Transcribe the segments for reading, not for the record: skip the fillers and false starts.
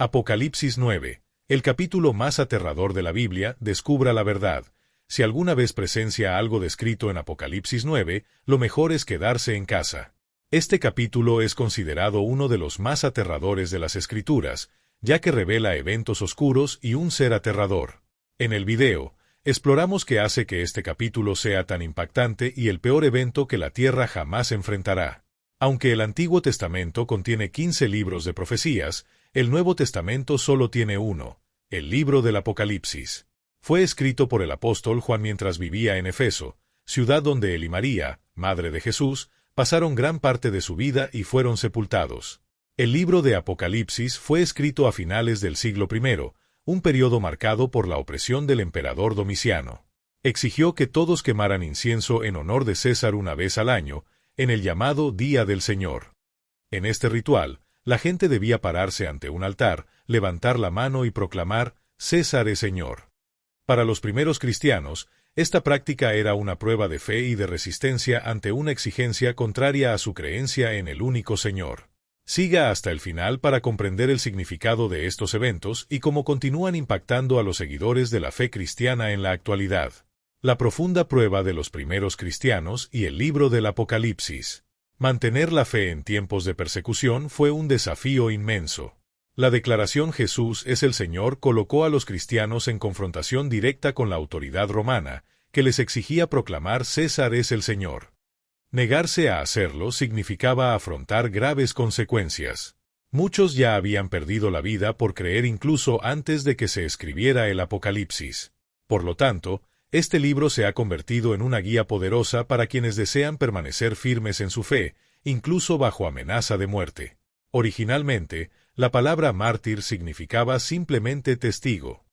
Apocalipsis 9. El capítulo más aterrador de la Biblia, descubra la verdad. Si alguna vez presencia algo descrito en Apocalipsis 9, lo mejor es quedarse en casa. Este capítulo es considerado uno de los más aterradores de las Escrituras, ya que revela eventos oscuros y un ser aterrador. En el video, exploramos qué hace que este capítulo sea tan impactante y el peor evento que la Tierra jamás enfrentará. Aunque el Antiguo Testamento contiene 15 libros de profecías, el Nuevo Testamento solo tiene uno, el libro del Apocalipsis. Fue escrito por el apóstol Juan mientras vivía en Efeso, ciudad donde él y María, madre de Jesús, pasaron gran parte de su vida y fueron sepultados. El libro de Apocalipsis fue escrito a finales del siglo I, un periodo marcado por la opresión del emperador Domiciano. Exigió que todos quemaran incienso en honor de César una vez al año, en el llamado Día del Señor. En este ritual, la gente debía pararse ante un altar, levantar la mano y proclamar, «César es Señor». Para los primeros cristianos, esta práctica era una prueba de fe y de resistencia ante una exigencia contraria a su creencia en el único Señor. Siga hasta el final para comprender el significado de estos eventos y cómo continúan impactando a los seguidores de la fe cristiana en la actualidad. La profunda prueba de los primeros cristianos y el libro del Apocalipsis. Mantener la fe en tiempos de persecución fue un desafío inmenso. La declaración «Jesús es el Señor» colocó a los cristianos en confrontación directa con la autoridad romana, que les exigía proclamar «César es el Señor». Negarse a hacerlo significaba afrontar graves consecuencias. Muchos ya habían perdido la vida por creer incluso antes de que se escribiera el Apocalipsis. Por lo tanto, este libro se ha convertido en una guía poderosa para quienes desean permanecer firmes en su fe, incluso bajo amenaza de muerte. Originalmente, la palabra mártir significaba simplemente testigo.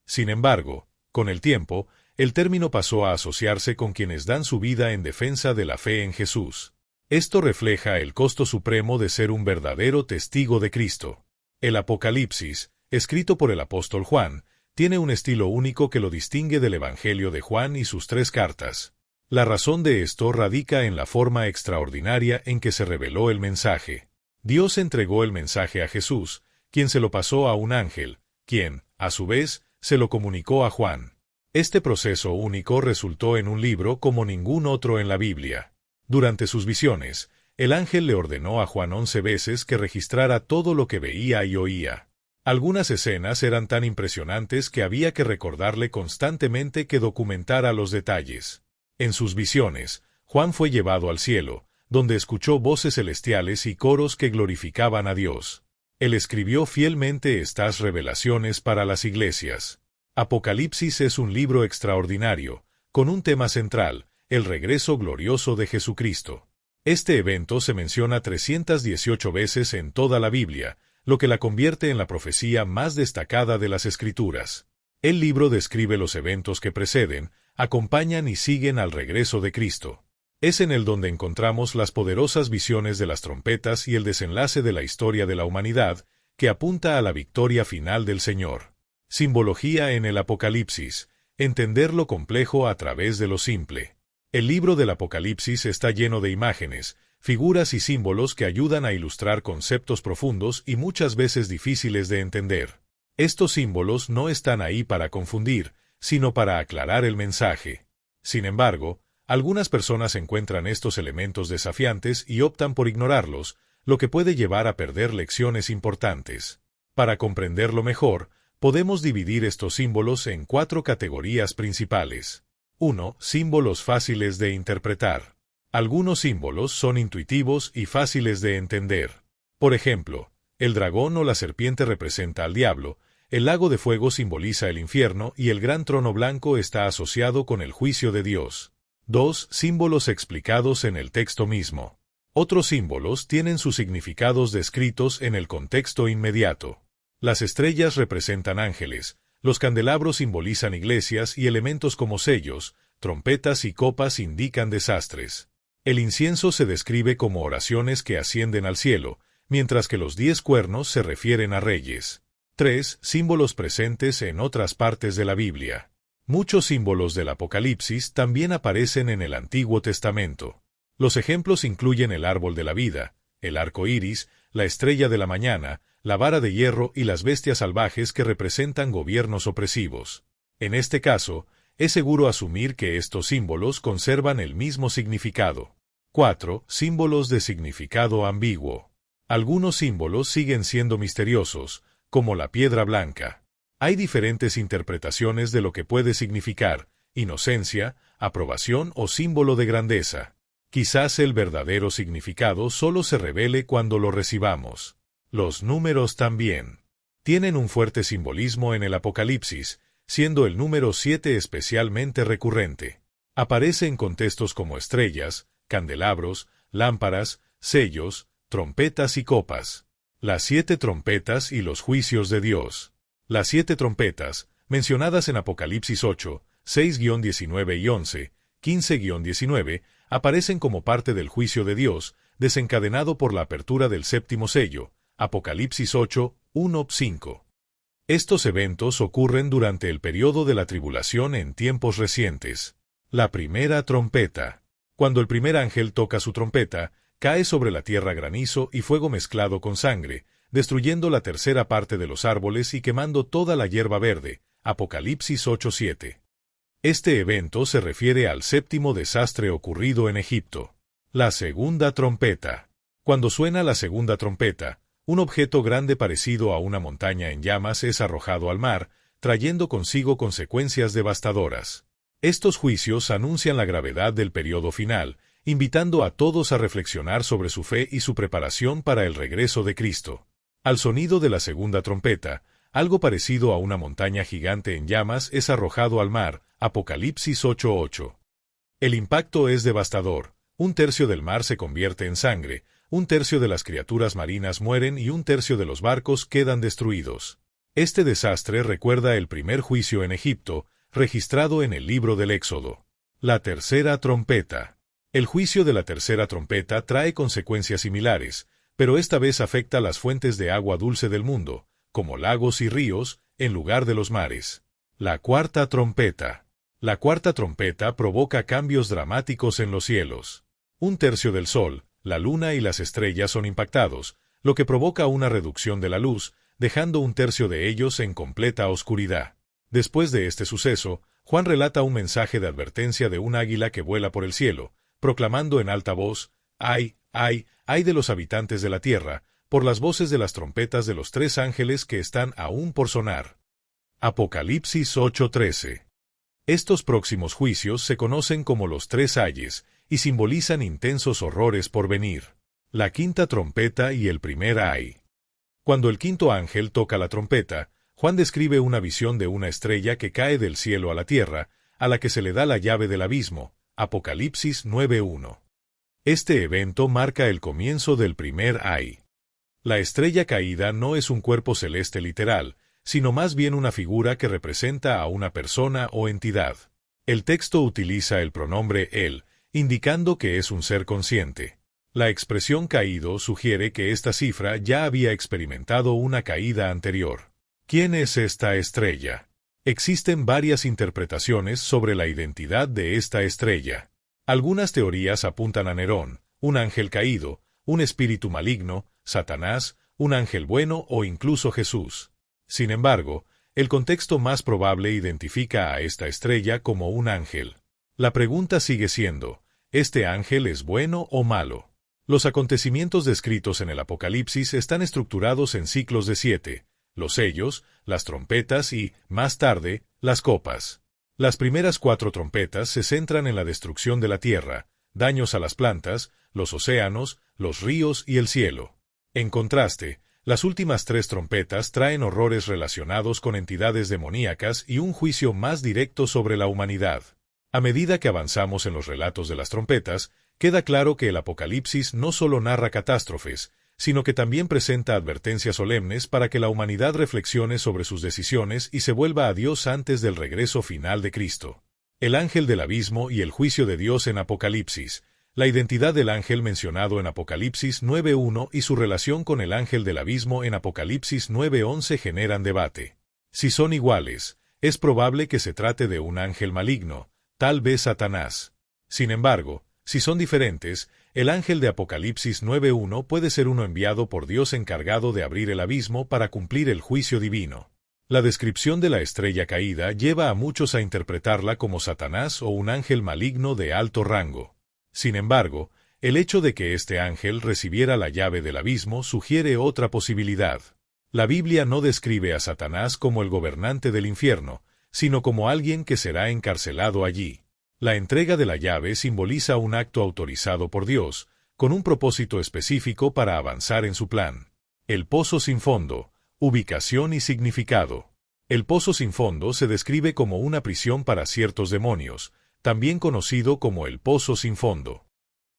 Sin embargo, con el tiempo, el término pasó a asociarse con quienes dan su vida en defensa de la fe en Jesús. Esto refleja el costo supremo de ser un verdadero testigo de Cristo. El Apocalipsis, escrito por el apóstol Juan, tiene un estilo único que lo distingue del Evangelio de Juan y sus 3 cartas. La razón de esto radica en la forma extraordinaria en que se reveló el mensaje. Dios entregó el mensaje a Jesús, quien se lo pasó a un ángel, quien, a su vez, se lo comunicó a Juan. Este proceso único resultó en un libro como ningún otro en la Biblia. Durante sus visiones, el ángel le ordenó a Juan 11 veces que registrara todo lo que veía y oía. Algunas escenas eran tan impresionantes que había que recordarle constantemente que documentara los detalles. En sus visiones, Juan fue llevado al cielo, donde escuchó voces celestiales y coros que glorificaban a Dios. Él escribió fielmente estas revelaciones para las iglesias. Apocalipsis es un libro extraordinario, con un tema central, el regreso glorioso de Jesucristo. Este evento se menciona 318 veces en toda la Biblia, lo que la convierte en la profecía más destacada de las Escrituras. El libro describe los eventos que preceden, acompañan y siguen al regreso de Cristo. Es en él donde encontramos las poderosas visiones de las trompetas y el desenlace de la historia de la humanidad, que apunta a la victoria final del Señor. Simbología en el Apocalipsis, entender lo complejo a través de lo simple. El libro del Apocalipsis está lleno de imágenes, figuras y símbolos que ayudan a ilustrar conceptos profundos y muchas veces difíciles de entender. Estos símbolos no están ahí para confundir, sino para aclarar el mensaje. Sin embargo, algunas personas encuentran estos elementos desafiantes y optan por ignorarlos, lo que puede llevar a perder lecciones importantes. Para comprenderlo mejor, podemos dividir estos símbolos en 4 categorías principales. 1. Símbolos fáciles de interpretar. Algunos símbolos son intuitivos y fáciles de entender. Por ejemplo, el dragón o la serpiente representa al diablo, el lago de fuego simboliza el infierno y el gran trono blanco está asociado con el juicio de Dios. 2. Símbolos explicados en el texto mismo. Otros símbolos tienen sus significados descritos en el contexto inmediato. Las estrellas representan ángeles, los candelabros simbolizan iglesias y elementos como sellos, trompetas y copas indican desastres. El incienso se describe como oraciones que ascienden al cielo, mientras que los 10 cuernos se refieren a reyes. 3. Símbolos presentes en otras partes de la Biblia. Muchos símbolos del Apocalipsis también aparecen en el Antiguo Testamento. Los ejemplos incluyen el árbol de la vida, el arco iris, la estrella de la mañana, la vara de hierro y las bestias salvajes que representan gobiernos opresivos. En este caso, es seguro asumir que estos símbolos conservan el mismo significado. 4. Símbolos de significado ambiguo. Algunos símbolos siguen siendo misteriosos, como la piedra blanca. Hay diferentes interpretaciones de lo que puede significar: inocencia, aprobación o símbolo de grandeza. Quizás el verdadero significado solo se revele cuando lo recibamos. Los números también tienen un fuerte simbolismo en el Apocalipsis, siendo el número 7 especialmente recurrente. Aparece en contextos como estrellas, candelabros, lámparas, sellos, trompetas y copas. Las 7 trompetas y los juicios de Dios. Las 7 trompetas, mencionadas en Apocalipsis 8, 6-19 y 11, 15-19, aparecen como parte del juicio de Dios, desencadenado por la apertura del séptimo sello, Apocalipsis 8, 1-5. Estos eventos ocurren durante el periodo de la tribulación en tiempos recientes. La primera trompeta. Cuando el primer ángel toca su trompeta, cae sobre la tierra granizo y fuego mezclado con sangre, destruyendo la tercera parte de los árboles y quemando toda la hierba verde. Apocalipsis 8:7. Este evento se refiere al séptimo desastre ocurrido en Egipto. La segunda trompeta. Cuando suena la segunda trompeta, un objeto grande parecido a una montaña en llamas es arrojado al mar, trayendo consigo consecuencias devastadoras. Estos juicios anuncian la gravedad del periodo final, invitando a todos a reflexionar sobre su fe y su preparación para el regreso de Cristo. Al sonido de la segunda trompeta, algo parecido a una montaña gigante en llamas es arrojado al mar. Apocalipsis 8:8. El impacto es devastador. Un tercio del mar se convierte en sangre, un tercio de las criaturas marinas mueren y un tercio de los barcos quedan destruidos. Este desastre recuerda el primer juicio en Egipto, registrado en el libro del Éxodo. La tercera trompeta. El juicio de la tercera trompeta trae consecuencias similares, pero esta vez afecta las fuentes de agua dulce del mundo, como lagos y ríos, en lugar de los mares. La cuarta trompeta. La cuarta trompeta provoca cambios dramáticos en los cielos. Un tercio del sol, la luna y las estrellas son impactados, lo que provoca una reducción de la luz, dejando un tercio de ellos en completa oscuridad. Después de este suceso, Juan relata un mensaje de advertencia de un águila que vuela por el cielo, proclamando en alta voz: ¡Ay, ay, ay de los habitantes de la tierra, por las voces de las trompetas de los 3 ángeles que están aún por sonar! Apocalipsis 8:13. Estos próximos juicios se conocen como los 3 ayes, y simbolizan intensos horrores por venir. La quinta trompeta y el primer ay. Cuando el quinto ángel toca la trompeta, Juan describe una visión de una estrella que cae del cielo a la tierra, a la que se le da la llave del abismo. Apocalipsis 9:1. Este evento marca el comienzo del primer ay. La estrella caída no es un cuerpo celeste literal, sino más bien una figura que representa a una persona o entidad. El texto utiliza el pronombre él, indicando que es un ser consciente. La expresión caído sugiere que esta cifra ya había experimentado una caída anterior. ¿Quién es esta estrella? Existen varias interpretaciones sobre la identidad de esta estrella. Algunas teorías apuntan a Nerón, un ángel caído, un espíritu maligno, Satanás, un ángel bueno o incluso Jesús. Sin embargo, el contexto más probable identifica a esta estrella como un ángel. La pregunta sigue siendo: ¿este ángel es bueno o malo? Los acontecimientos descritos en el Apocalipsis están estructurados en ciclos de 7, los sellos, las trompetas y, más tarde, las copas. Las primeras 4 trompetas se centran en la destrucción de la tierra, daños a las plantas, los océanos, los ríos y el cielo. En contraste, las últimas 3 trompetas traen horrores relacionados con entidades demoníacas y un juicio más directo sobre la humanidad. A medida que avanzamos en los relatos de las trompetas, queda claro que el Apocalipsis no solo narra catástrofes, sino que también presenta advertencias solemnes para que la humanidad reflexione sobre sus decisiones y se vuelva a Dios antes del regreso final de Cristo. El ángel del abismo y el juicio de Dios en Apocalipsis. La identidad del ángel mencionado en Apocalipsis 9:1 y su relación con el ángel del abismo en Apocalipsis 9:11 generan debate. Si son iguales, es probable que se trate de un ángel maligno, tal vez Satanás. Sin embargo, si son diferentes, El ángel de Apocalipsis 9:1 puede ser uno enviado por Dios encargado de abrir el abismo para cumplir el juicio divino. La descripción de la estrella caída lleva a muchos a interpretarla como Satanás o un ángel maligno de alto rango. Sin embargo, el hecho de que este ángel recibiera la llave del abismo sugiere otra posibilidad. La Biblia no describe a Satanás como el gobernante del infierno, sino como alguien que será encarcelado allí. La entrega de la llave simboliza un acto autorizado por Dios, con un propósito específico para avanzar en su plan. El pozo sin fondo, ubicación y significado. El pozo sin fondo se describe como una prisión para ciertos demonios, también conocido como el pozo sin fondo.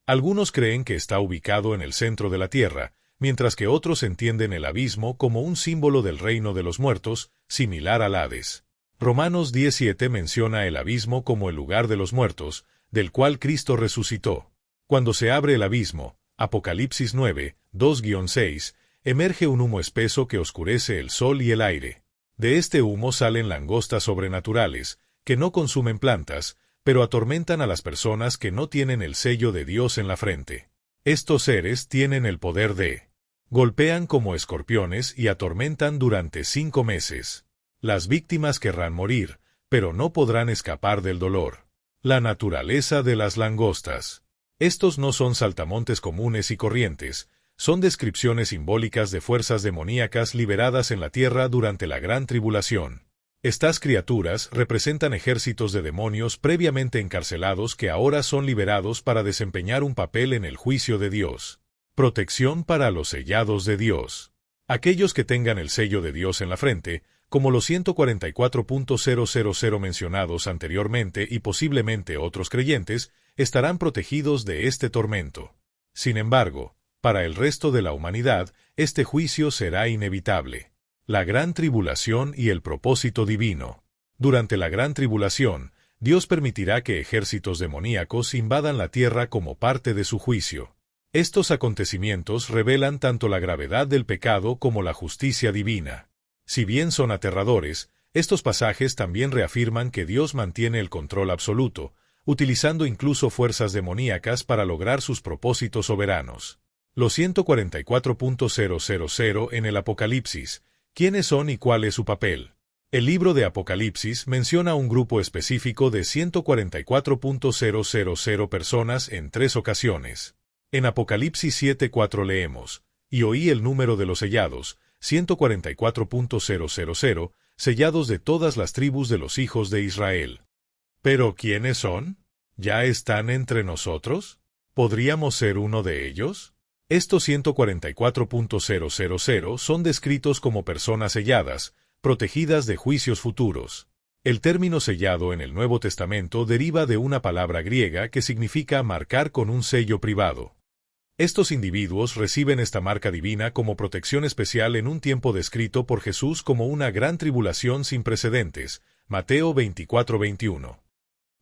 Algunos creen que está ubicado en el centro de la tierra, mientras que otros entienden el abismo como un símbolo del reino de los muertos, similar al Hades. Romanos 10:7 menciona el abismo como el lugar de los muertos, del cual Cristo resucitó. Cuando se abre el abismo, Apocalipsis 9, 2-6, emerge un humo espeso que oscurece el sol y el aire. De este humo salen langostas sobrenaturales, que no consumen plantas, pero atormentan a las personas que no tienen el sello de Dios en la frente. Estos seres tienen el poder de golpean como escorpiones y atormentan durante 5 meses. Las víctimas querrán morir, pero no podrán escapar del dolor. La naturaleza de las langostas. Estos no son saltamontes comunes y corrientes, son descripciones simbólicas de fuerzas demoníacas liberadas en la tierra durante la Gran Tribulación. Estas criaturas representan ejércitos de demonios previamente encarcelados que ahora son liberados para desempeñar un papel en el juicio de Dios. Protección para los sellados de Dios. Aquellos que tengan el sello de Dios en la frente, como los 144.000 mencionados anteriormente y posiblemente otros creyentes, estarán protegidos de este tormento. Sin embargo, para el resto de la humanidad, este juicio será inevitable. La Gran Tribulación y el propósito divino. Durante la Gran Tribulación, Dios permitirá que ejércitos demoníacos invadan la tierra como parte de su juicio. Estos acontecimientos revelan tanto la gravedad del pecado como la justicia divina. Si bien son aterradores, estos pasajes también reafirman que Dios mantiene el control absoluto, utilizando incluso fuerzas demoníacas para lograr sus propósitos soberanos. Los 144.000 en el Apocalipsis. ¿Quiénes son y cuál es su papel? El libro de Apocalipsis menciona un grupo específico de 144.000 personas en 3 ocasiones. En Apocalipsis 7:4 leemos, y oí el número de los sellados, 144.000, sellados de todas las tribus de los hijos de Israel. ¿Pero quiénes son? ¿Ya están entre nosotros? ¿Podríamos ser uno de ellos? Estos 144.000 son descritos como personas selladas, protegidas de juicios futuros. El término sellado en el Nuevo Testamento deriva de una palabra griega que significa marcar con un sello privado. Estos individuos reciben esta marca divina como protección especial en un tiempo descrito por Jesús como una gran tribulación sin precedentes, Mateo 24:21.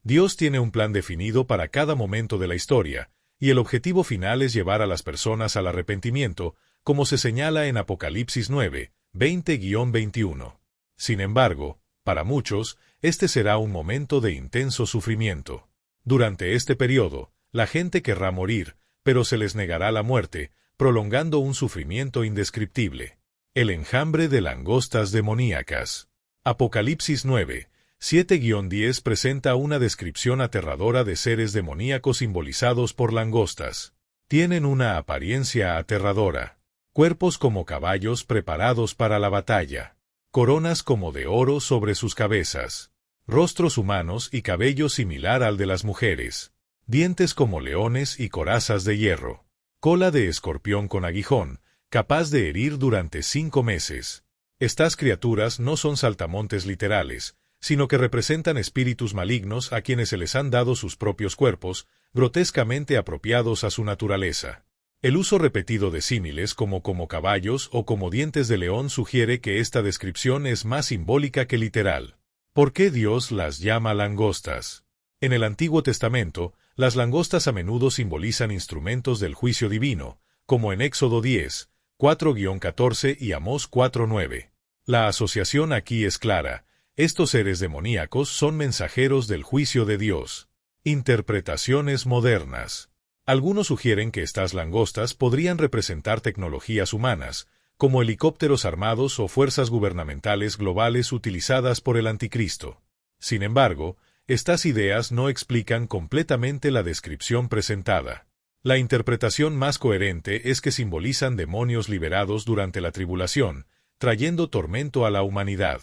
Dios tiene un plan definido para cada momento de la historia, y el objetivo final es llevar a las personas al arrepentimiento, como se señala en Apocalipsis 9, 20-21. Sin embargo, para muchos, este será un momento de intenso sufrimiento. Durante este periodo, la gente querrá morir, pero se les negará la muerte, prolongando un sufrimiento indescriptible. El enjambre de langostas demoníacas. Apocalipsis 9, 7-10 presenta una descripción aterradora de seres demoníacos simbolizados por langostas. Tienen una apariencia aterradora. Cuerpos como caballos preparados para la batalla. Coronas como de oro sobre sus cabezas. Rostros humanos y cabello similar al de las mujeres. Dientes como leones y corazas de hierro. Cola de escorpión con aguijón, capaz de herir durante 5 meses. Estas criaturas no son saltamontes literales, sino que representan espíritus malignos a quienes se les han dado sus propios cuerpos, grotescamente apropiados a su naturaleza. El uso repetido de símiles como caballos o como dientes de león sugiere que esta descripción es más simbólica que literal. ¿Por qué Dios las llama langostas? En el Antiguo Testamento, las langostas a menudo simbolizan instrumentos del juicio divino, como en Éxodo 10, 4-14 y Amós 4:9. La asociación aquí es clara. Estos seres demoníacos son mensajeros del juicio de Dios. Interpretaciones modernas. Algunos sugieren que estas langostas podrían representar tecnologías humanas, como helicópteros armados o fuerzas gubernamentales globales utilizadas por el anticristo. Sin embargo, estas ideas no explican completamente la descripción presentada. La interpretación más coherente es que simbolizan demonios liberados durante la tribulación, trayendo tormento a la humanidad.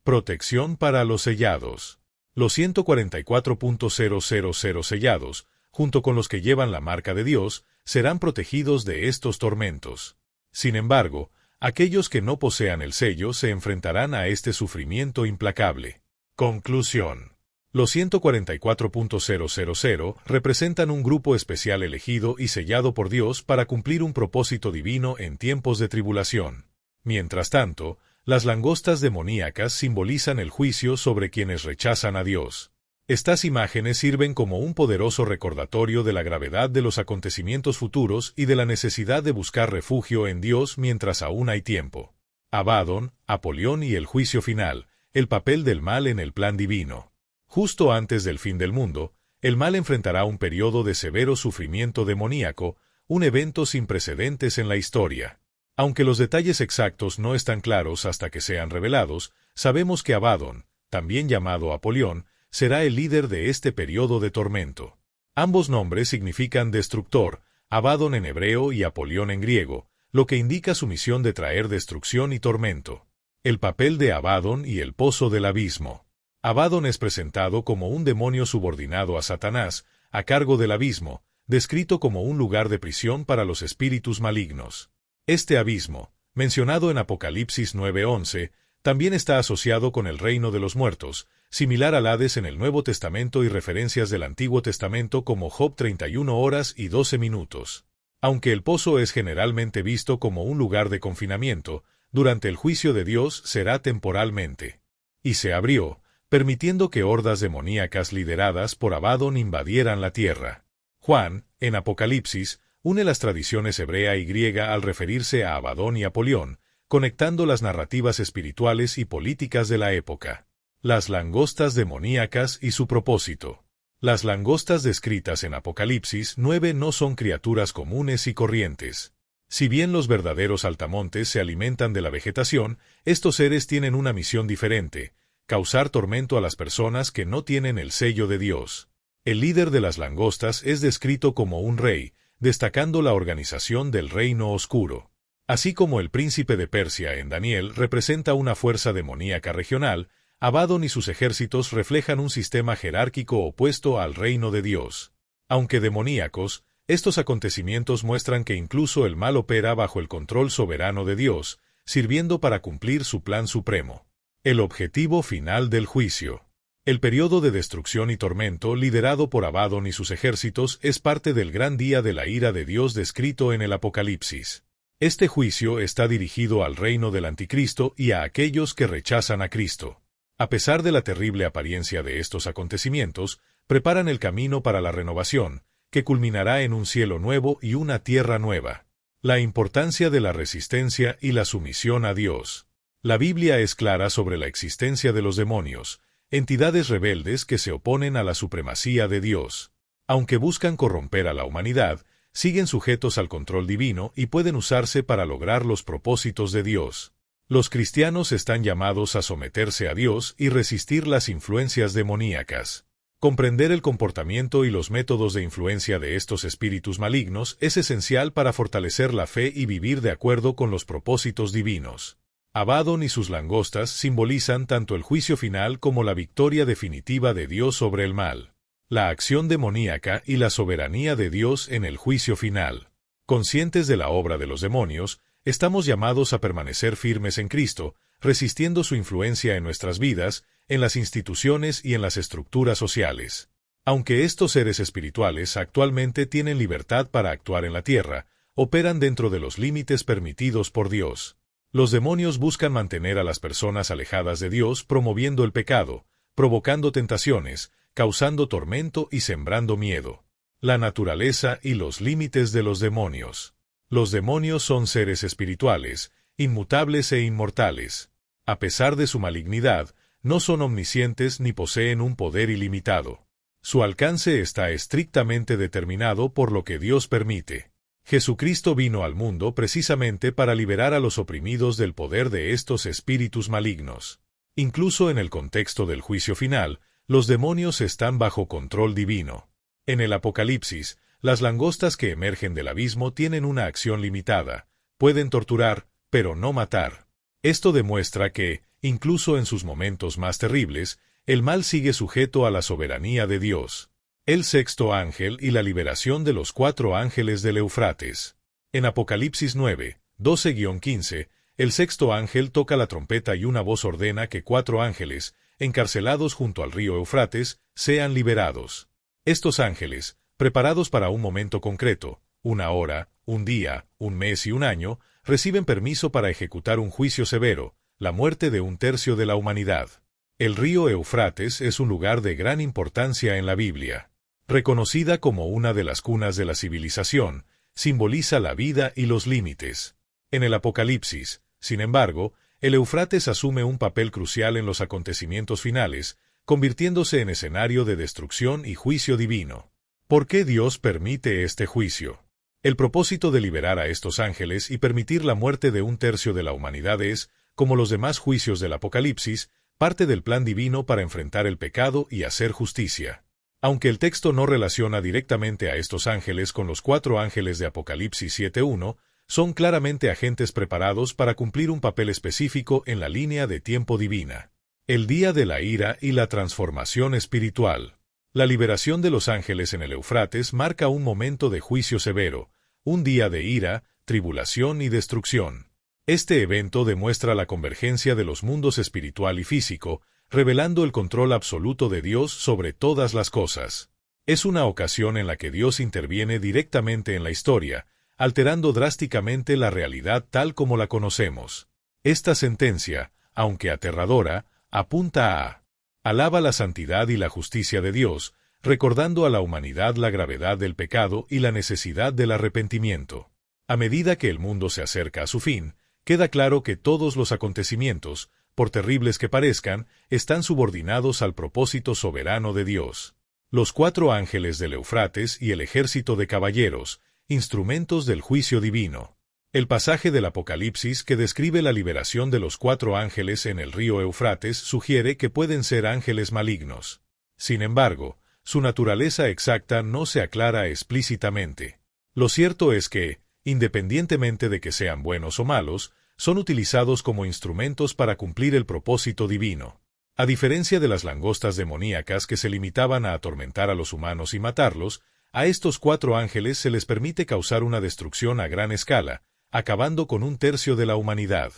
Protección para los sellados. Los 144.000 sellados, junto con los que llevan la marca de Dios, serán protegidos de estos tormentos. Sin embargo, aquellos que no posean el sello se enfrentarán a este sufrimiento implacable. Conclusión. Los 144.000 representan un grupo especial elegido y sellado por Dios para cumplir un propósito divino en tiempos de tribulación. Mientras tanto, las langostas demoníacas simbolizan el juicio sobre quienes rechazan a Dios. Estas imágenes sirven como un poderoso recordatorio de la gravedad de los acontecimientos futuros y de la necesidad de buscar refugio en Dios mientras aún hay tiempo. Abadón, Apolión y el juicio final, el papel del mal en el plan divino. Justo antes del fin del mundo, el mal enfrentará un periodo de severo sufrimiento demoníaco, un evento sin precedentes en la historia. Aunque los detalles exactos no están claros hasta que sean revelados, sabemos que Abadón, también llamado Apolión, será el líder de este periodo de tormento. Ambos nombres significan destructor, Abadón en hebreo y Apolión en griego, lo que indica su misión de traer destrucción y tormento. El papel de Abadón y el pozo del abismo. Abadón es presentado como un demonio subordinado a Satanás, a cargo del abismo, descrito como un lugar de prisión para los espíritus malignos. Este abismo, mencionado en Apocalipsis 9:11, también está asociado con el reino de los muertos, similar al Hades en el Nuevo Testamento y referencias del Antiguo Testamento como Job 31 horas y 12 minutos. Aunque el pozo es generalmente visto como un lugar de confinamiento, durante el juicio de Dios será temporalmente. Y se abrió, permitiendo que hordas demoníacas lideradas por Abadón invadieran la tierra. Juan, en Apocalipsis, une las tradiciones hebrea y griega al referirse a Abadón y Apolión, conectando las narrativas espirituales y políticas de la época. Las langostas demoníacas y su propósito. Las langostas descritas en Apocalipsis 9 no son criaturas comunes y corrientes. Si bien los verdaderos altamontes se alimentan de la vegetación, estos seres tienen una misión diferente: causar tormento a las personas que no tienen el sello de Dios. El líder de las langostas es descrito como un rey, destacando la organización del reino oscuro. Así como el príncipe de Persia en Daniel representa una fuerza demoníaca regional, Abadón y sus ejércitos reflejan un sistema jerárquico opuesto al reino de Dios. Aunque demoníacos, estos acontecimientos muestran que incluso el mal opera bajo el control soberano de Dios, sirviendo para cumplir su plan supremo. El objetivo final del juicio. El periodo de destrucción y tormento liderado por Abadón y sus ejércitos es parte del gran día de la ira de Dios descrito en el Apocalipsis. Este juicio está dirigido al reino del anticristo y a aquellos que rechazan a Cristo. A pesar de la terrible apariencia de estos acontecimientos, preparan el camino para la renovación, que culminará en un cielo nuevo y una tierra nueva. La importancia de la resistencia y la sumisión a Dios. La Biblia es clara sobre la existencia de los demonios, entidades rebeldes que se oponen a la supremacía de Dios. Aunque buscan corromper a la humanidad, siguen sujetos al control divino y pueden usarse para lograr los propósitos de Dios. Los cristianos están llamados a someterse a Dios y resistir las influencias demoníacas. Comprender el comportamiento y los métodos de influencia de estos espíritus malignos es esencial para fortalecer la fe y vivir de acuerdo con los propósitos divinos. Abadón y sus langostas simbolizan tanto el juicio final como la victoria definitiva de Dios sobre el mal. La acción demoníaca y la soberanía de Dios en el juicio final. Conscientes de la obra de los demonios, estamos llamados a permanecer firmes en Cristo, resistiendo su influencia en nuestras vidas, en las instituciones y en las estructuras sociales. Aunque estos seres espirituales actualmente tienen libertad para actuar en la tierra, operan dentro de los límites permitidos por Dios. Los demonios buscan mantener a las personas alejadas de Dios, promoviendo el pecado, provocando tentaciones, causando tormento y sembrando miedo. La naturaleza y los límites de los demonios. Los demonios son seres espirituales, inmutables e inmortales. A pesar de su malignidad, no son omniscientes ni poseen un poder ilimitado. Su alcance está estrictamente determinado por lo que Dios permite. Jesucristo vino al mundo precisamente para liberar a los oprimidos del poder de estos espíritus malignos. Incluso en el contexto del juicio final, los demonios están bajo control divino. En el Apocalipsis, las langostas que emergen del abismo tienen una acción limitada. Pueden torturar, pero no matar. Esto demuestra que, incluso en sus momentos más terribles, el mal sigue sujeto a la soberanía de Dios. El sexto ángel y la liberación de los 4 ángeles del Eufrates. En Apocalipsis 9, 12-15, el sexto ángel toca la trompeta y una voz ordena que 4 ángeles, encarcelados junto al río Eufrates, sean liberados. Estos ángeles, preparados para un momento concreto, una hora, un día, un mes y un año, reciben permiso para ejecutar un juicio severo, la muerte de 1/3 de la humanidad. El río Eufrates es un lugar de gran importancia en la Biblia. Reconocida como una de las cunas de la civilización, simboliza la vida y los límites. En el Apocalipsis, sin embargo, el Eufrates asume un papel crucial en los acontecimientos finales, convirtiéndose en escenario de destrucción y juicio divino. ¿Por qué Dios permite este juicio? El propósito de liberar a estos ángeles y permitir la muerte de 1/3 de la humanidad es, como los demás juicios del Apocalipsis, parte del plan divino para enfrentar el pecado y hacer justicia. Aunque el texto no relaciona directamente a estos ángeles con los 4 ángeles de Apocalipsis 7:1, son claramente agentes preparados para cumplir un papel específico en la línea de tiempo divina. El día de la ira y la transformación espiritual. La liberación de los ángeles en el Eufrates marca un momento de juicio severo, un día de ira, tribulación y destrucción. Este evento demuestra la convergencia de los mundos espiritual y físico, revelando el control absoluto de Dios sobre todas las cosas. Es una ocasión en la que Dios interviene directamente en la historia, alterando drásticamente la realidad tal como la conocemos. Esta sentencia, aunque aterradora, apunta a: alaba la santidad y la justicia de Dios, recordando a la humanidad la gravedad del pecado y la necesidad del arrepentimiento. A medida que el mundo se acerca a su fin, queda claro que todos los acontecimientos, por terribles que parezcan, están subordinados al propósito soberano de Dios. Los 4 ángeles del Eufrates y el ejército de caballeros, instrumentos del juicio divino. El pasaje del Apocalipsis que describe la liberación de los 4 ángeles en el río Eufrates sugiere que pueden ser ángeles malignos. Sin embargo, su naturaleza exacta no se aclara explícitamente. Lo cierto es que, independientemente de que sean buenos o malos, son utilizados como instrumentos para cumplir el propósito divino. A diferencia de las langostas demoníacas que se limitaban a atormentar a los humanos y matarlos, a estos 4 ángeles se les permite causar una destrucción a gran escala, acabando con 1/3 de la humanidad.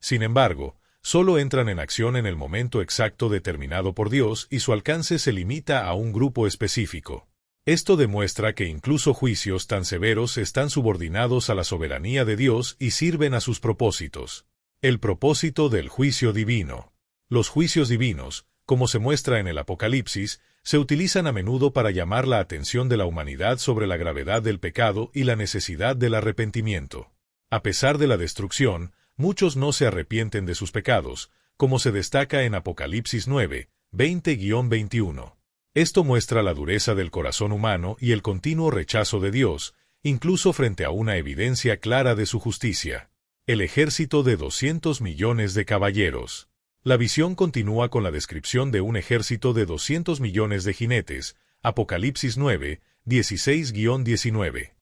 Sin embargo, solo entran en acción en el momento exacto determinado por Dios y su alcance se limita a un grupo específico. Esto demuestra que incluso juicios tan severos están subordinados a la soberanía de Dios y sirven a sus propósitos. El propósito del juicio divino. Los juicios divinos, como se muestra en el Apocalipsis, se utilizan a menudo para llamar la atención de la humanidad sobre la gravedad del pecado y la necesidad del arrepentimiento. A pesar de la destrucción, muchos no se arrepienten de sus pecados, como se destaca en Apocalipsis 9, 20-21. Esto muestra la dureza del corazón humano y el continuo rechazo de Dios, incluso frente a una evidencia clara de su justicia. El ejército de 200 millones de caballeros. La visión continúa con la descripción de un ejército de 200 millones de jinetes, Apocalipsis 9, 16-19.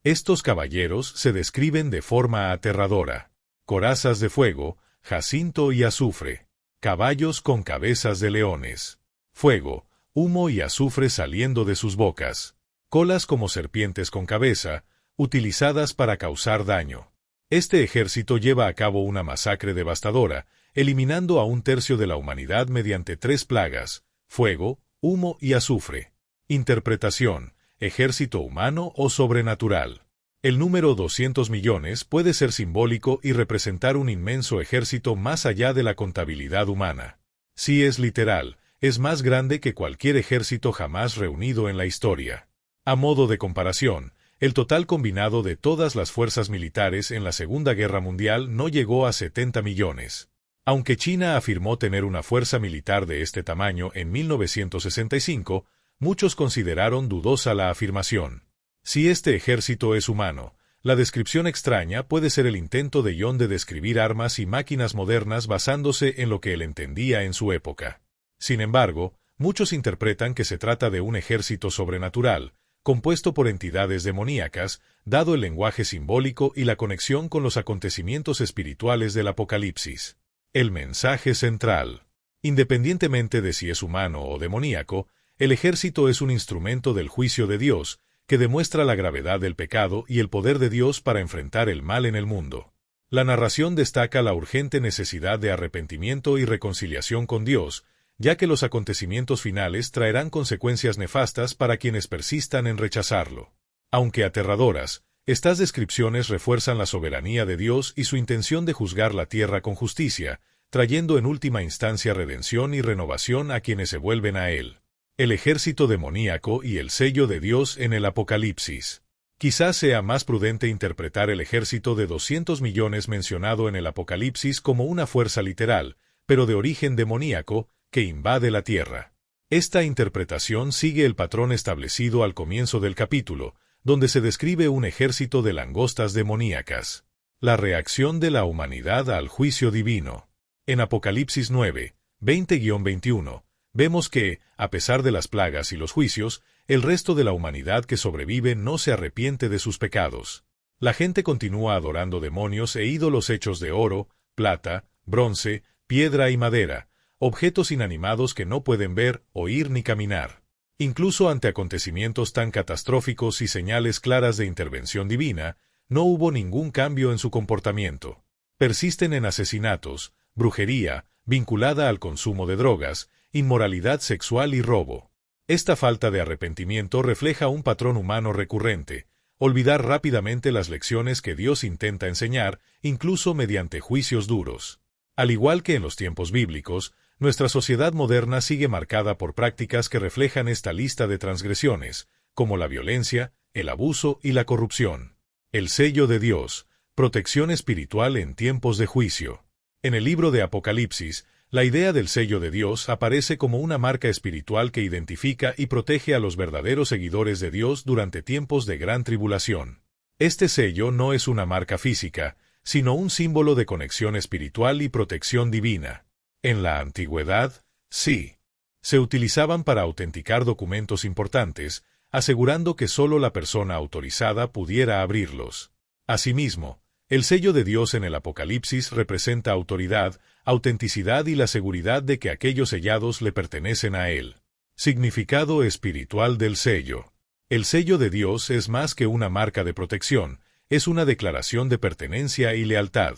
Estos caballeros se describen de forma aterradora. Corazas de fuego, jacinto y azufre. Caballos con cabezas de leones. Fuego, humo y azufre saliendo de sus bocas. Colas como serpientes con cabeza, utilizadas para causar daño. Este ejército lleva a cabo una masacre devastadora, eliminando a 1/3 de la humanidad mediante 3 plagas: fuego, humo y azufre. Interpretación: ejército humano o sobrenatural. El número 200 millones puede ser simbólico y representar un inmenso ejército más allá de la contabilidad humana. Si es literal, es más grande que cualquier ejército jamás reunido en la historia. A modo de comparación, el total combinado de todas las fuerzas militares en la Segunda Guerra Mundial no llegó a 70 millones. Aunque China afirmó tener una fuerza militar de este tamaño en 1965, muchos consideraron dudosa la afirmación. Si este ejército es humano, la descripción extraña puede ser el intento de John de describir armas y máquinas modernas basándose en lo que él entendía en su época. Sin embargo, muchos interpretan que se trata de un ejército sobrenatural, compuesto por entidades demoníacas, dado el lenguaje simbólico y la conexión con los acontecimientos espirituales del Apocalipsis. El mensaje central. Independientemente de si es humano o demoníaco, el ejército es un instrumento del juicio de Dios, que demuestra la gravedad del pecado y el poder de Dios para enfrentar el mal en el mundo. La narración destaca la urgente necesidad de arrepentimiento y reconciliación con Dios, ya que los acontecimientos finales traerán consecuencias nefastas para quienes persistan en rechazarlo. Aunque aterradoras, estas descripciones refuerzan la soberanía de Dios y su intención de juzgar la tierra con justicia, trayendo en última instancia redención y renovación a quienes se vuelven a Él. El ejército demoníaco y el sello de Dios en el Apocalipsis. Quizás sea más prudente interpretar el ejército de 200 millones mencionado en el Apocalipsis como una fuerza literal, pero de origen demoníaco, que invade la tierra. Esta interpretación sigue el patrón establecido al comienzo del capítulo, donde se describe un ejército de langostas demoníacas. La reacción de la humanidad al juicio divino. En Apocalipsis 9, 20-21, vemos que, a pesar de las plagas y los juicios, el resto de la humanidad que sobrevive no se arrepiente de sus pecados. La gente continúa adorando demonios e ídolos hechos de oro, plata, bronce, piedra y madera, objetos inanimados que no pueden ver, oír ni caminar. Incluso ante acontecimientos tan catastróficos y señales claras de intervención divina, no hubo ningún cambio en su comportamiento. Persisten en asesinatos, brujería, vinculada al consumo de drogas, inmoralidad sexual y robo. Esta falta de arrepentimiento refleja un patrón humano recurrente, olvidar rápidamente las lecciones que Dios intenta enseñar, incluso mediante juicios duros. Al igual que en los tiempos bíblicos, nuestra sociedad moderna sigue marcada por prácticas que reflejan esta lista de transgresiones, como la violencia, el abuso y la corrupción. El sello de Dios, protección espiritual en tiempos de juicio. En el libro de Apocalipsis, la idea del sello de Dios aparece como una marca espiritual que identifica y protege a los verdaderos seguidores de Dios durante tiempos de gran tribulación. Este sello no es una marca física, sino un símbolo de conexión espiritual y protección divina. En la antigüedad, sí, se utilizaban para autenticar documentos importantes, asegurando que solo la persona autorizada pudiera abrirlos. Asimismo, el sello de Dios en el Apocalipsis representa autoridad, autenticidad y la seguridad de que aquellos sellados le pertenecen a Él. Significado espiritual del sello. El sello de Dios es más que una marca de protección, es una declaración de pertenencia y lealtad.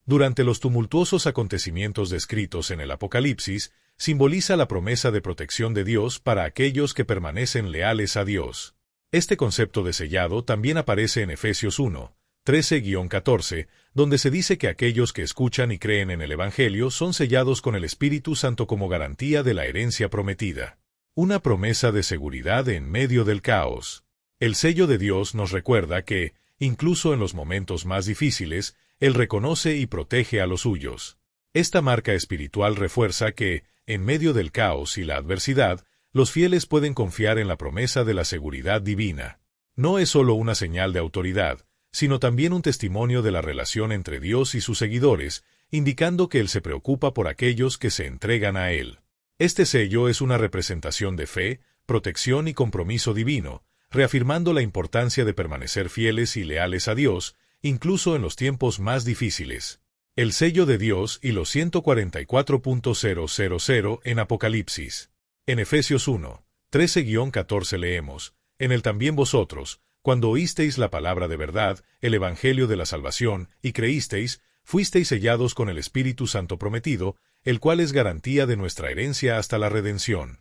Durante los tumultuosos acontecimientos descritos en el Apocalipsis, simboliza la promesa de protección de Dios para aquellos que permanecen leales a Dios. Este concepto de sellado también aparece en Efesios 1, 13-14, donde se dice que aquellos que escuchan y creen en el Evangelio son sellados con el Espíritu Santo como garantía de la herencia prometida. Una promesa de seguridad en medio del caos. El sello de Dios nos recuerda que, incluso en los momentos más difíciles, Él reconoce y protege a los suyos. Esta marca espiritual refuerza que, en medio del caos y la adversidad, los fieles pueden confiar en la promesa de la seguridad divina. No es solo una señal de autoridad, sino también un testimonio de la relación entre Dios y sus seguidores, indicando que Él se preocupa por aquellos que se entregan a Él. Este sello es una representación de fe, protección y compromiso divino, reafirmando la importancia de permanecer fieles y leales a Dios, incluso en los tiempos más difíciles. El sello de Dios y los 144.000 en Apocalipsis. En Efesios 1, 13-14 leemos, en él también vosotros, cuando oísteis la palabra de verdad, el Evangelio de la salvación, y creísteis, fuisteis sellados con el Espíritu Santo prometido, el cual es garantía de nuestra herencia hasta la redención.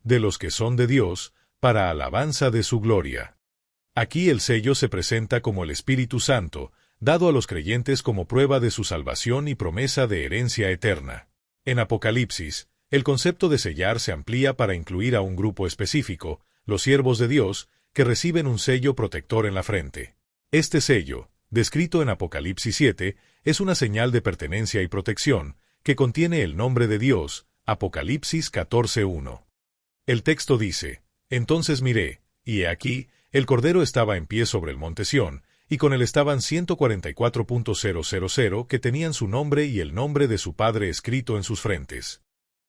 De los que son de Dios, para alabanza de su gloria. Aquí el sello se presenta como el Espíritu Santo, dado a los creyentes como prueba de su salvación y promesa de herencia eterna. En Apocalipsis, el concepto de sellar se amplía para incluir a un grupo específico, los siervos de Dios, que reciben un sello protector en la frente. Este sello, descrito en Apocalipsis 7, es una señal de pertenencia y protección, que contiene el nombre de Dios, Apocalipsis 14:1. El texto dice, Entonces miré, y he aquí, el Cordero estaba en pie sobre el monte Sión, y con él estaban 144.000 que tenían su nombre y el nombre de su Padre escrito en sus frentes.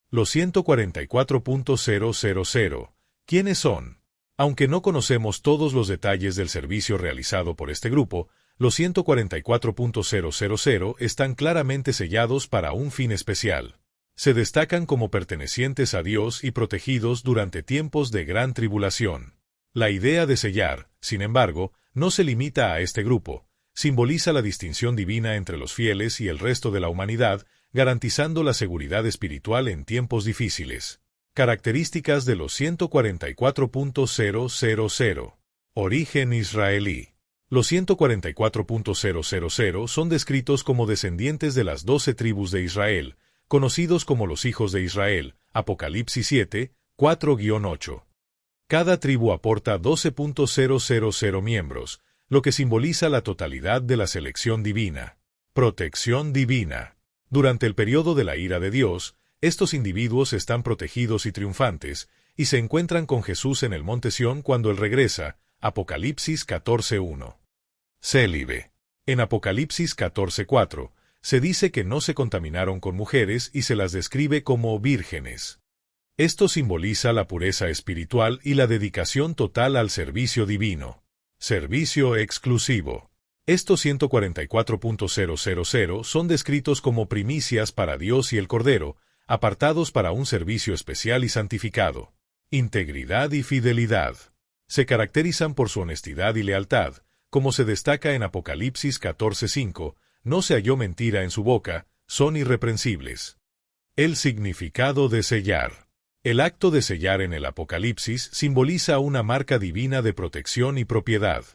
Los 144.000, ¿quiénes son? Aunque no conocemos todos los detalles del servicio realizado por este grupo, los 144.000 están claramente sellados para un fin especial. Se destacan como pertenecientes a Dios y protegidos durante tiempos de gran tribulación. La idea de sellar, sin embargo, no se limita a este grupo. Simboliza la distinción divina entre los fieles y el resto de la humanidad, garantizando la seguridad espiritual en tiempos difíciles. Características de los 144.000. Origen israelí. Los 144.000 son descritos como descendientes de las 12 tribus de Israel, conocidos como los hijos de Israel, Apocalipsis 7, 4-8. Cada tribu aporta 12.000 miembros, lo que simboliza la totalidad de la selección divina. Protección divina. Durante el periodo de la ira de Dios, estos individuos están protegidos y triunfantes, y se encuentran con Jesús en el monte Sión cuando Él regresa, Apocalipsis 14:1. Célibe. En Apocalipsis 14:4, se dice que no se contaminaron con mujeres y se las describe como vírgenes. Esto simboliza la pureza espiritual y la dedicación total al servicio divino. Servicio exclusivo. Estos 144.000 son descritos como primicias para Dios y el Cordero, apartados para un servicio especial y santificado. Integridad y fidelidad. Se caracterizan por su honestidad y lealtad, como se destaca en Apocalipsis 14:5, no se halló mentira en su boca, son irreprensibles. El significado de sellar. El acto de sellar en el Apocalipsis simboliza una marca divina de protección y propiedad.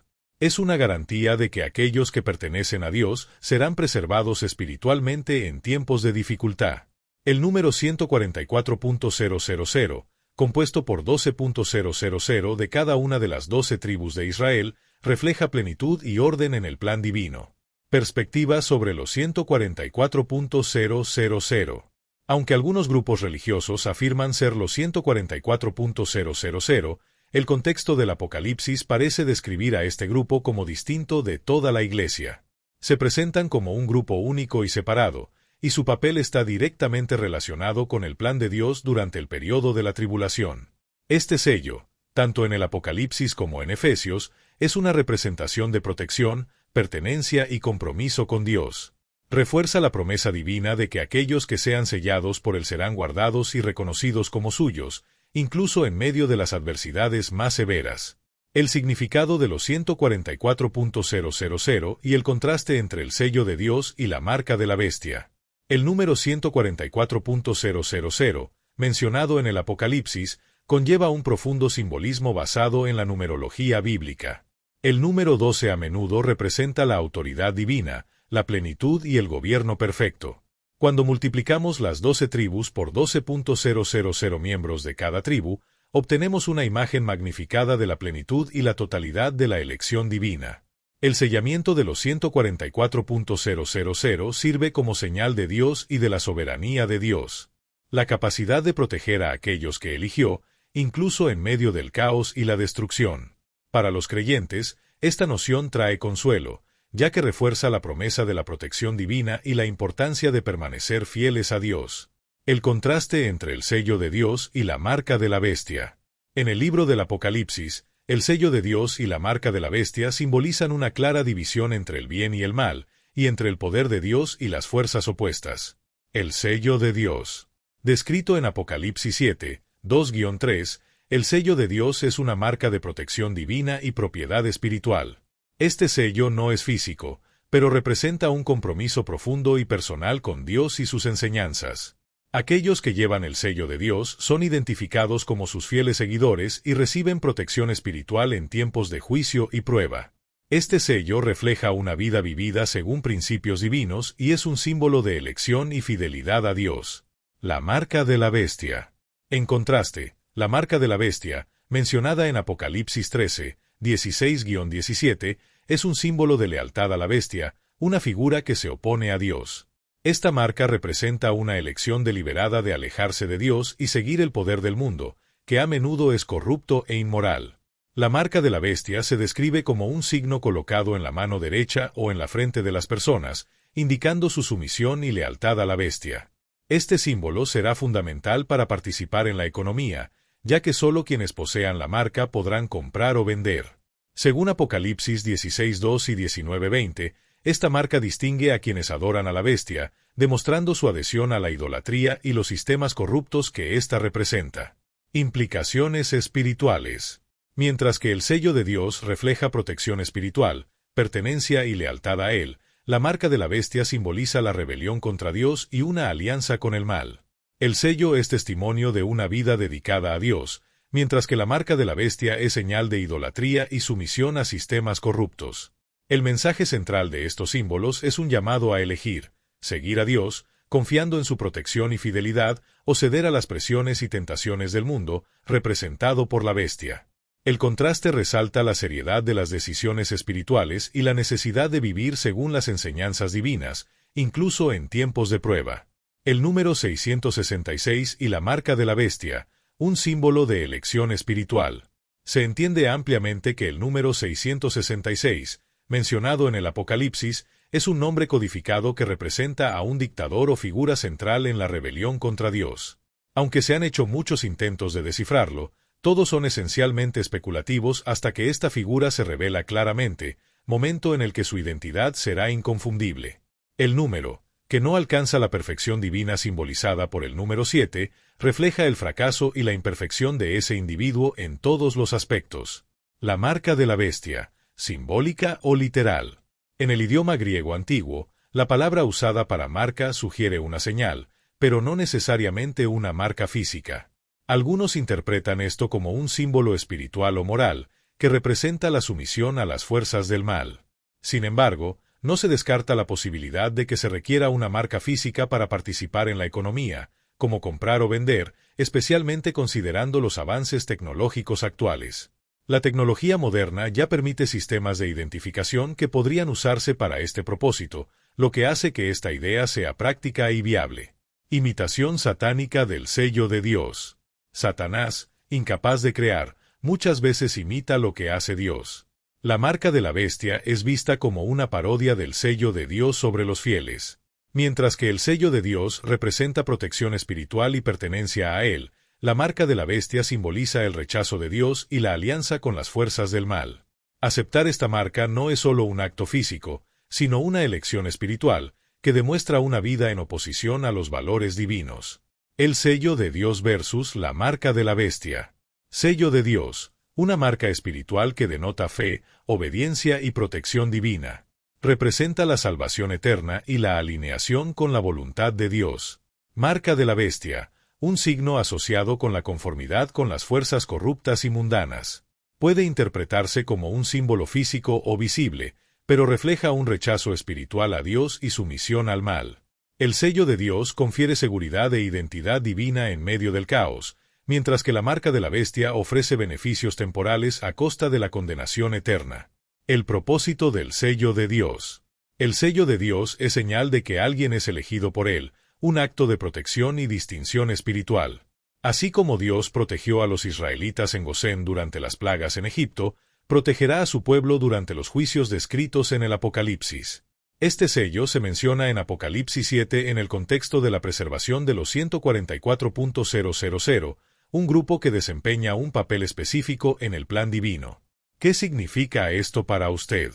Es una garantía de que aquellos que pertenecen a Dios serán preservados espiritualmente en tiempos de dificultad. El número 144.000, compuesto por 12.000 de cada una de las 12 tribus de Israel, refleja plenitud y orden en el plan divino. Perspectiva sobre los 144.000. Aunque algunos grupos religiosos afirman ser los 144.000, el contexto del Apocalipsis parece describir a este grupo como distinto de toda la Iglesia. Se presentan como un grupo único y separado, y su papel está directamente relacionado con el plan de Dios durante el periodo de la tribulación. Este sello, tanto en el Apocalipsis como en Efesios, es una representación de protección, pertenencia y compromiso con Dios. Refuerza la promesa divina de que aquellos que sean sellados por Él serán guardados y reconocidos como suyos, incluso en medio de las adversidades más severas. El significado de los 144.000 y el contraste entre el sello de Dios y la marca de la bestia. El número 144.000, mencionado en el Apocalipsis, conlleva un profundo simbolismo basado en la numerología bíblica. El número 12 a menudo representa la autoridad divina, la plenitud y el gobierno perfecto. Cuando multiplicamos las 12 tribus por 12.000 miembros de cada tribu, obtenemos una imagen magnificada de la plenitud y la totalidad de la elección divina. El sellamiento de los 144.000 sirve como señal de Dios y de la soberanía de Dios. La capacidad de proteger a aquellos que eligió, incluso en medio del caos y la destrucción. Para los creyentes, esta noción trae consuelo, ya que refuerza la promesa de la protección divina y la importancia de permanecer fieles a Dios. El contraste entre el sello de Dios y la marca de la bestia. En el libro del Apocalipsis, el sello de Dios y la marca de la bestia simbolizan una clara división entre el bien y el mal, y entre el poder de Dios y las fuerzas opuestas. El sello de Dios. Descrito en Apocalipsis 7, 2-3, el sello de Dios es una marca de protección divina y propiedad espiritual. Este sello no es físico, pero representa un compromiso profundo y personal con Dios y sus enseñanzas. Aquellos que llevan el sello de Dios son identificados como sus fieles seguidores y reciben protección espiritual en tiempos de juicio y prueba. Este sello refleja una vida vivida según principios divinos y es un símbolo de elección y fidelidad a Dios. La marca de la bestia. En contraste, la marca de la bestia, mencionada en Apocalipsis 13, 16-17, es un símbolo de lealtad a la bestia, una figura que se opone a Dios. Esta marca representa una elección deliberada de alejarse de Dios y seguir el poder del mundo, que a menudo es corrupto e inmoral. La marca de la bestia se describe como un signo colocado en la mano derecha o en la frente de las personas, indicando su sumisión y lealtad a la bestia. Este símbolo será fundamental para participar en la economía, ya que solo quienes posean la marca podrán comprar o vender. Según Apocalipsis 16:2 y 19:20, esta marca distingue a quienes adoran a la bestia, demostrando su adhesión a la idolatría y los sistemas corruptos que ésta representa. Implicaciones espirituales. Mientras que el sello de Dios refleja protección espiritual, pertenencia y lealtad a Él, la marca de la bestia simboliza la rebelión contra Dios y una alianza con el mal. El sello es testimonio de una vida dedicada a Dios, mientras que la marca de la bestia es señal de idolatría y sumisión a sistemas corruptos. El mensaje central de estos símbolos es un llamado a elegir, seguir a Dios, confiando en su protección y fidelidad, o ceder a las presiones y tentaciones del mundo, representado por la bestia. El contraste resalta la seriedad de las decisiones espirituales y la necesidad de vivir según las enseñanzas divinas, incluso en tiempos de prueba. El número 666 y la marca de la bestia, un símbolo de elección espiritual. Se entiende ampliamente que el número 666, mencionado en el Apocalipsis, es un nombre codificado que representa a un dictador o figura central en la rebelión contra Dios. Aunque se han hecho muchos intentos de descifrarlo, todos son esencialmente especulativos hasta que esta figura se revela claramente, momento en el que su identidad será inconfundible. El número, que no alcanza la perfección divina simbolizada por el número 7, refleja el fracaso y la imperfección de ese individuo en todos los aspectos. La marca de la bestia, simbólica o literal. En el idioma griego antiguo, la palabra usada para marca sugiere una señal, pero no necesariamente una marca física. Algunos interpretan esto como un símbolo espiritual o moral, que representa la sumisión a las fuerzas del mal. Sin embargo, no se descarta la posibilidad de que se requiera una marca física para participar en la economía, como comprar o vender, especialmente considerando los avances tecnológicos actuales. La tecnología moderna ya permite sistemas de identificación que podrían usarse para este propósito, lo que hace que esta idea sea práctica y viable. Imitación satánica del sello de Dios. Satanás, incapaz de crear, muchas veces imita lo que hace Dios. La marca de la bestia es vista como una parodia del sello de Dios sobre los fieles. Mientras que el sello de Dios representa protección espiritual y pertenencia a Él, la marca de la bestia simboliza el rechazo de Dios y la alianza con las fuerzas del mal. Aceptar esta marca no es solo un acto físico, sino una elección espiritual, que demuestra una vida en oposición a los valores divinos. El sello de Dios versus la marca de la bestia. Sello de Dios, una marca espiritual que denota fe, obediencia y protección divina. Representa la salvación eterna y la alineación con la voluntad de Dios. Marca de la bestia, un signo asociado con la conformidad con las fuerzas corruptas y mundanas. Puede interpretarse como un símbolo físico o visible, pero refleja un rechazo espiritual a Dios y sumisión al mal. El sello de Dios confiere seguridad e identidad divina en medio del caos, mientras que la marca de la bestia ofrece beneficios temporales a costa de la condenación eterna. El propósito del sello de Dios. El sello de Dios es señal de que alguien es elegido por Él, un acto de protección y distinción espiritual. Así como Dios protegió a los israelitas en Gosén durante las plagas en Egipto, protegerá a su pueblo durante los juicios descritos en el Apocalipsis. Este sello se menciona en Apocalipsis 7 en el contexto de la preservación de los 144.000, un grupo que desempeña un papel específico en el plan divino. ¿Qué significa esto para usted?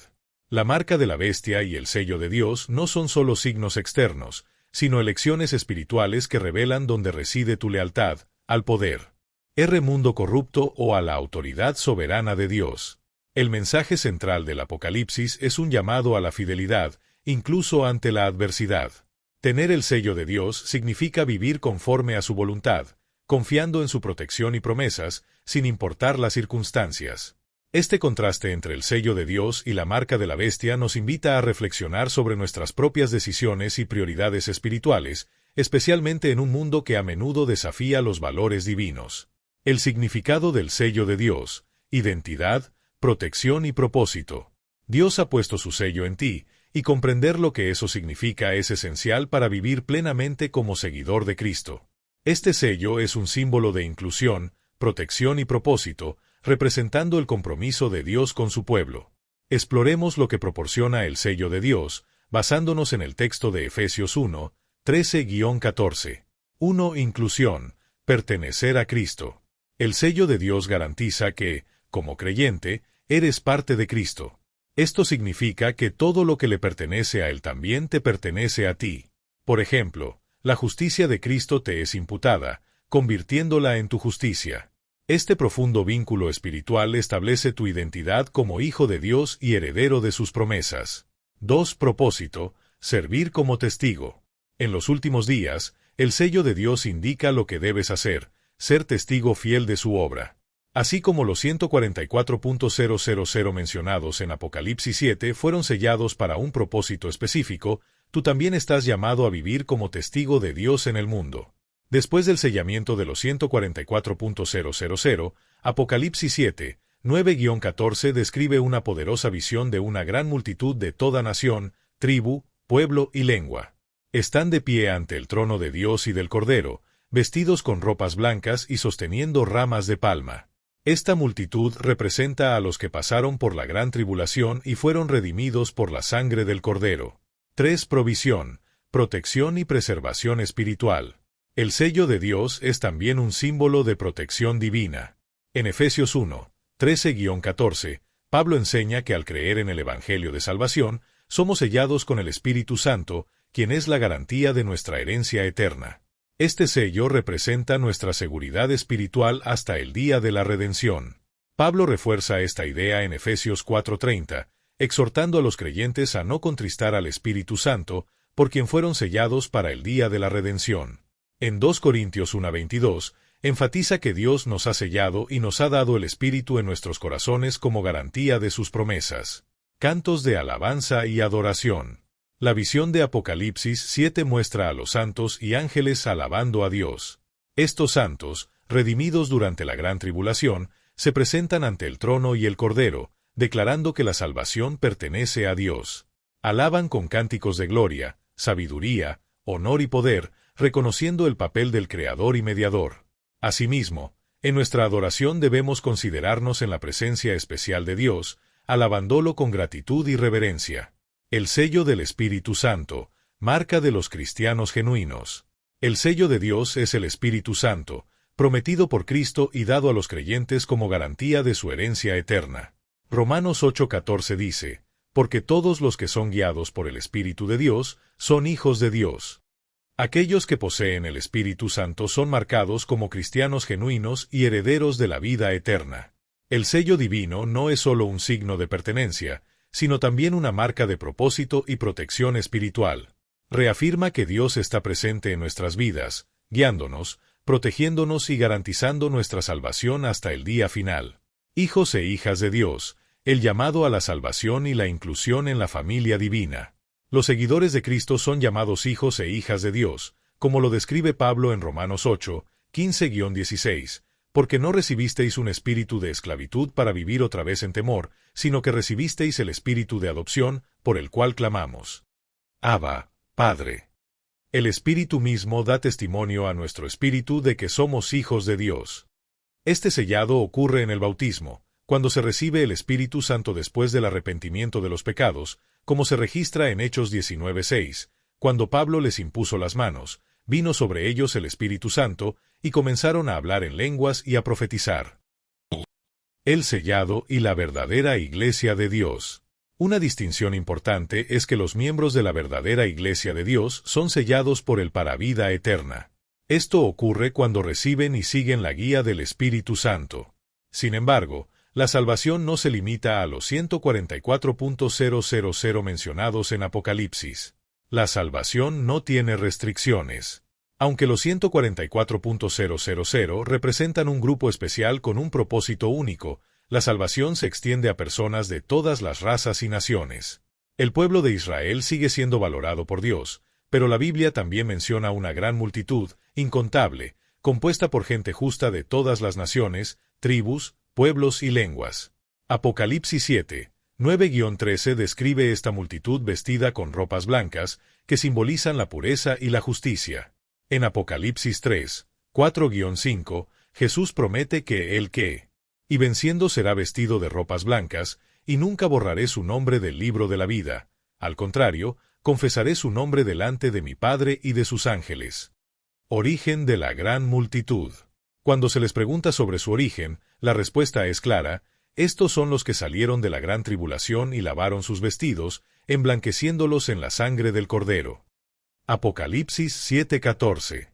La marca de la bestia y el sello de Dios no son solo signos externos, sino elecciones espirituales que revelan dónde reside tu lealtad, al poder, mundo corrupto o a la autoridad soberana de Dios. El mensaje central del Apocalipsis es un llamado a la fidelidad, incluso ante la adversidad. Tener el sello de Dios significa vivir conforme a su voluntad, confiando en su protección y promesas, sin importar las circunstancias. Este contraste entre el sello de Dios y la marca de la bestia nos invita a reflexionar sobre nuestras propias decisiones y prioridades espirituales, especialmente en un mundo que a menudo desafía los valores divinos. El significado del sello de Dios: identidad, protección y propósito. Dios ha puesto su sello en ti, y comprender lo que eso significa es esencial para vivir plenamente como seguidor de Cristo. Este sello es un símbolo de inclusión, protección y propósito, representando el compromiso de Dios con su pueblo. Exploremos lo que proporciona el sello de Dios, basándonos en el texto de Efesios 1, 13-14. 1. Inclusión. Pertenecer a Cristo. El sello de Dios garantiza que, como creyente, eres parte de Cristo. Esto significa que todo lo que le pertenece a Él también te pertenece a ti. Por ejemplo, la justicia de Cristo te es imputada, convirtiéndola en tu justicia. Este profundo vínculo espiritual establece tu identidad como hijo de Dios y heredero de sus promesas. 2. Propósito. Servir como testigo. En los últimos días, el sello de Dios indica lo que debes hacer, ser testigo fiel de su obra. Así como los 144.000 mencionados en Apocalipsis 7 fueron sellados para un propósito específico, tú también estás llamado a vivir como testigo de Dios en el mundo. Después del sellamiento de los 144.000, Apocalipsis 7, 9-14 describe una poderosa visión de una gran multitud de toda nación, tribu, pueblo y lengua. Están de pie ante el trono de Dios y del Cordero, vestidos con ropas blancas y sosteniendo ramas de palma. Esta multitud representa a los que pasaron por la gran tribulación y fueron redimidos por la sangre del Cordero. 3. Provisión, protección y preservación espiritual. El sello de Dios es también un símbolo de protección divina. En Efesios 1, 13-14, Pablo enseña que al creer en el Evangelio de Salvación, somos sellados con el Espíritu Santo, quien es la garantía de nuestra herencia eterna. Este sello representa nuestra seguridad espiritual hasta el día de la redención. Pablo refuerza esta idea en Efesios 4:30, exhortando a los creyentes a no contristar al Espíritu Santo, por quien fueron sellados para el día de la redención. En 2 Corintios 1:22, enfatiza que Dios nos ha sellado y nos ha dado el Espíritu en nuestros corazones como garantía de sus promesas. Cantos de alabanza y adoración. La visión de Apocalipsis 7 muestra a los santos y ángeles alabando a Dios. Estos santos, redimidos durante la gran tribulación, se presentan ante el trono y el Cordero, declarando que la salvación pertenece a Dios. Alaban con cánticos de gloria, sabiduría, honor y poder, reconociendo el papel del Creador y Mediador. Asimismo, en nuestra adoración debemos considerarnos en la presencia especial de Dios, alabándolo con gratitud y reverencia. El sello del Espíritu Santo, marca de los cristianos genuinos. El sello de Dios es el Espíritu Santo, prometido por Cristo y dado a los creyentes como garantía de su herencia eterna. Romanos 8:14 dice, porque todos los que son guiados por el Espíritu de Dios son hijos de Dios. Aquellos que poseen el Espíritu Santo son marcados como cristianos genuinos y herederos de la vida eterna. El sello divino no es solo un signo de pertenencia, sino también una marca de propósito y protección espiritual. Reafirma que Dios está presente en nuestras vidas, guiándonos, protegiéndonos y garantizando nuestra salvación hasta el día final. Hijos e hijas de Dios, el llamado a la salvación y la inclusión en la familia divina. Los seguidores de Cristo son llamados hijos e hijas de Dios, como lo describe Pablo en Romanos 8, 15-16, porque no recibisteis un espíritu de esclavitud para vivir otra vez en temor, sino que recibisteis el espíritu de adopción, por el cual clamamos. Abba, Padre. El Espíritu mismo da testimonio a nuestro espíritu de que somos hijos de Dios. Este sellado ocurre en el bautismo, cuando se recibe el Espíritu Santo después del arrepentimiento de los pecados, como se registra en Hechos 19:6, cuando Pablo les impuso las manos, vino sobre ellos el Espíritu Santo, y comenzaron a hablar en lenguas y a profetizar. El sellado y la verdadera Iglesia de Dios. Una distinción importante es que los miembros de la verdadera Iglesia de Dios son sellados por el para vida eterna. Esto ocurre cuando reciben y siguen la guía del Espíritu Santo. Sin embargo, la salvación no se limita a los 144.000 mencionados en Apocalipsis. La salvación no tiene restricciones. Aunque los 144.000 representan un grupo especial con un propósito único, la salvación se extiende a personas de todas las razas y naciones. El pueblo de Israel sigue siendo valorado por Dios, pero la Biblia también menciona una gran multitud, incontable, compuesta por gente justa de todas las naciones, tribus, pueblos y lenguas. Apocalipsis 7, 9-13 describe esta multitud vestida con ropas blancas, que simbolizan la pureza y la justicia. En Apocalipsis 3, 4-5, Jesús promete que el que, y venciendo será vestido de ropas blancas, y nunca borraré su nombre del libro de la vida. Al contrario, confesaré su nombre delante de mi Padre y de sus ángeles. Origen de la gran multitud. Cuando se les pregunta sobre su origen, la respuesta es clara: estos son los que salieron de la gran tribulación y lavaron sus vestidos, emblanqueciéndolos en la sangre del Cordero. Apocalipsis 7:14.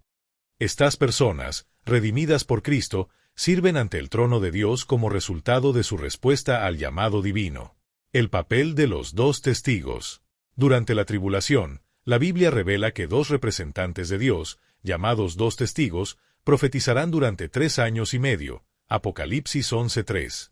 Estas personas, redimidas por Cristo, sirven ante el trono de Dios como resultado de su respuesta al llamado divino. El papel de los dos testigos. Durante la tribulación, la Biblia revela que dos representantes de Dios, llamados dos testigos, profetizarán durante 3 años y medio. Apocalipsis 11:3.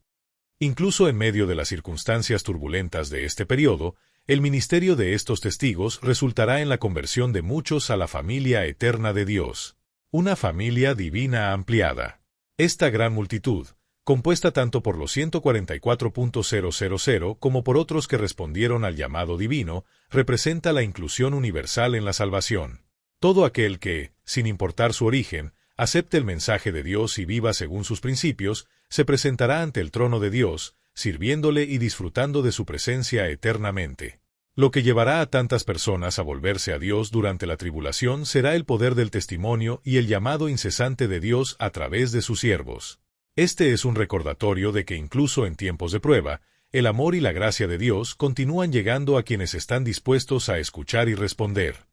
Incluso en medio de las circunstancias turbulentas de este periodo, el ministerio de estos testigos resultará en la conversión de muchos a la familia eterna de Dios. Una familia divina ampliada. Esta gran multitud, compuesta tanto por los 144.000 como por otros que respondieron al llamado divino, representa la inclusión universal en la salvación. Todo aquel que, sin importar su origen, acepte el mensaje de Dios y viva según sus principios, se presentará ante el trono de Dios, sirviéndole y disfrutando de su presencia eternamente. Lo que llevará a tantas personas a volverse a Dios durante la tribulación será el poder del testimonio y el llamado incesante de Dios a través de sus siervos. Este es un recordatorio de que incluso en tiempos de prueba, el amor y la gracia de Dios continúan llegando a quienes están dispuestos a escuchar y responder.